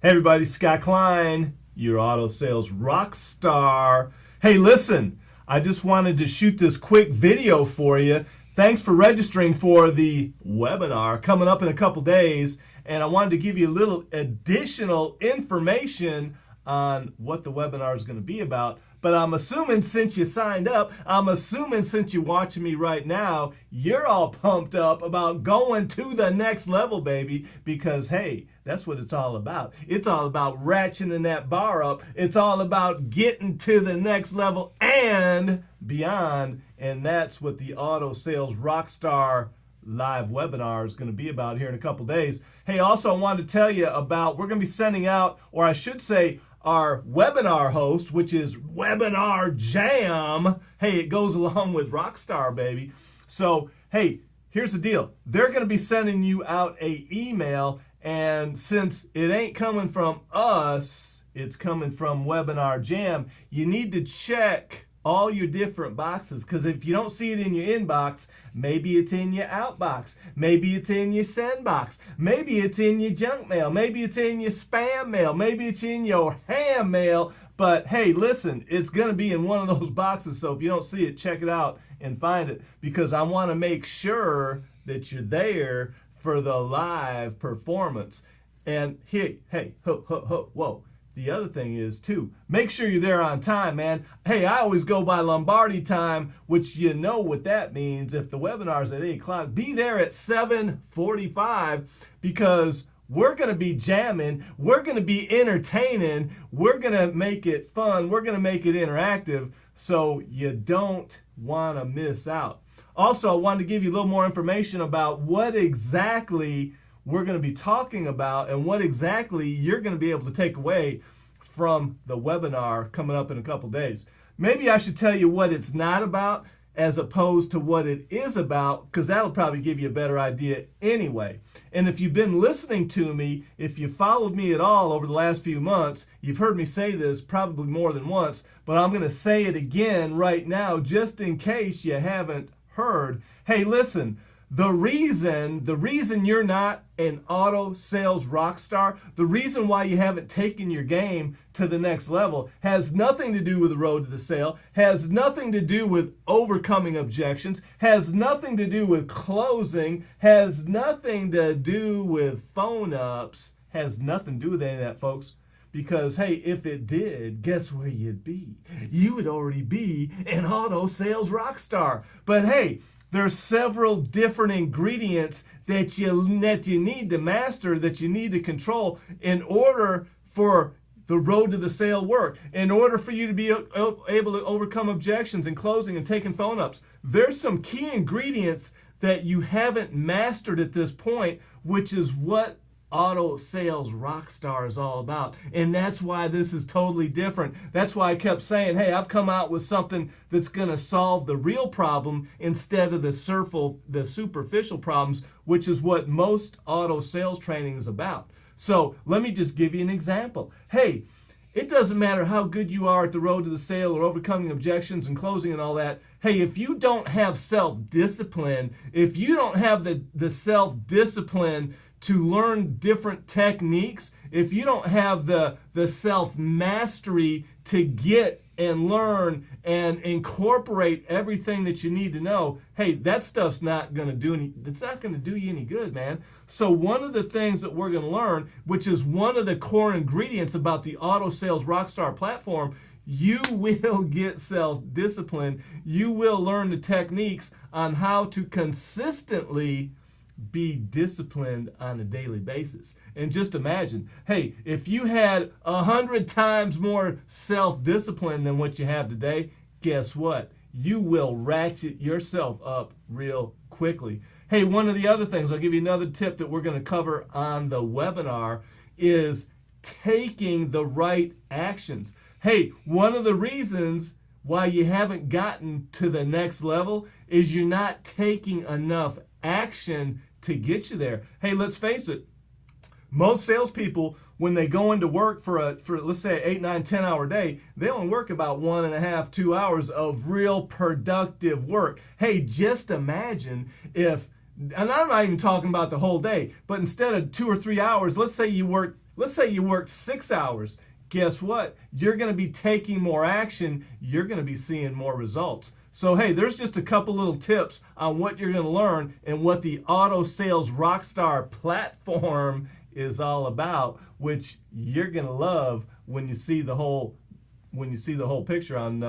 Hey everybody, Scott Klein, your auto sales rock star. Hey, listen, I just wanted to shoot this quick video for you. Thanks for registering for the webinar coming up in a couple days. And I wanted to give you a little additional information on what the webinar is going to be about. But I'm assuming since you signed up, I'm assuming since you're watching me right now, you're all pumped up about going to the next level, baby. Because, hey, that's what it's all about. It's all about ratcheting that bar up. It's all about getting to the next level and beyond. And that's what the Auto Sales Rockstar live webinar is going to be about here in a couple days. Hey, also I wanted to tell you about, we're going to be sending out, or I should say, our webinar host, which is Webinar Jam. Hey, it goes along with Rockstar, baby. So, hey, here's the deal. They're going to be sending you out an email, and since it ain't coming from us, it's coming from Webinar Jam, you need to check all your different boxes, because if you don't see it in your inbox, maybe it's in your outbox, maybe it's in your send box, maybe it's in your junk mail, maybe it's in your spam mail, maybe it's in your ham mail. But hey, listen, it's going to be in one of those boxes, so if you don't see it, check it out and find it, because I want to make sure that you're there for the live performance. And hey, whoa. The other thing is, too, make sure you're there on time, man. Hey, I always go by Lombardi time, which you know what that means. If the webinar's at 8 o'clock, be there at 7:45, because we're going to be jamming. We're going to be entertaining. We're going to make it fun. We're going to make it interactive, so you don't want to miss out. Also, I wanted to give you a little more information about what exactly we're going to be talking about and what exactly you're going to be able to take away from the webinar coming up in a couple days. Maybe I should tell you what it's not about as opposed to what it is about, because that'll probably give you a better idea anyway. And if you've been listening to me, if you followed me at all over the last few months, you've heard me say this probably more than once, but I'm going to say it again right now just in case you haven't heard. Hey, listen. The reason you're not an auto sales rock star, the reason why you haven't taken your game to the next level has nothing to do with the road to the sale, has nothing to do with overcoming objections, has nothing to do with closing, has nothing to do with phone ups, has nothing to do with any of that, folks. Because, hey, if it did, guess where you'd be? You would already be an auto sales rock star. But hey, there's several different ingredients that you need to master, that you need to control in order for the road to the sale work, in order for you to be able to overcome objections and closing and taking phone ups. There's some key ingredients that you haven't mastered at this point, which is what Auto Sales Rockstar is all about. And that's why this is totally different. That's why I kept saying, hey, I've come out with something that's going to solve the real problem instead of the superficial problems, which is what most auto sales training is about. So let me just give you an example. Hey, it doesn't matter how good you are at the road to the sale or overcoming objections and closing and all that. Hey, if you don't have self-discipline, if you don't have the self-discipline to learn different techniques, if you don't have the self-mastery to get and learn and incorporate everything that you need to know, hey, that stuff's not going to do you any good, man. So one of the things that we're going to learn, which is one of the core ingredients about the Auto Sales Rockstar platform, you will get self-discipline. You will learn the techniques on how to consistently be disciplined on a daily basis. And just imagine, hey, if you had 100 times more self-discipline than what you have today, guess what? You will ratchet yourself up real quickly. Hey, one of the other things, I'll give you another tip that we're going to cover on the webinar, is taking the right actions. Hey, one of the reasons why you haven't gotten to the next level is you're not taking enough action to get you there. Hey, let's face it. Most salespeople, when they go into work for let's say 8, 9, 10 hour day, they only work about 1.5, 2 hours of real productive work. Hey, just imagine if, and I'm not even talking about the whole day, but instead of 2 or 3 hours, let's say you work Let's say you work 6 hours. Guess what? You're going to be taking more action. You're going to be seeing more results. So, hey, there's just a couple little tips on what you're going to learn and what the Auto Sales Rockstar platform is all about, which you're going to love when you see the whole picture on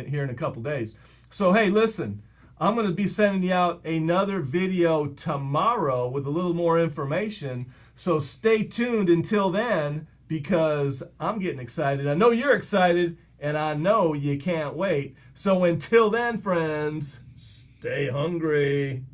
here in a couple days. So, hey, listen, I'm going to be sending you out another video tomorrow with a little more information. So stay tuned until then, because I'm getting excited. I know you're excited, and I know you can't wait. So until then, friends, stay hungry.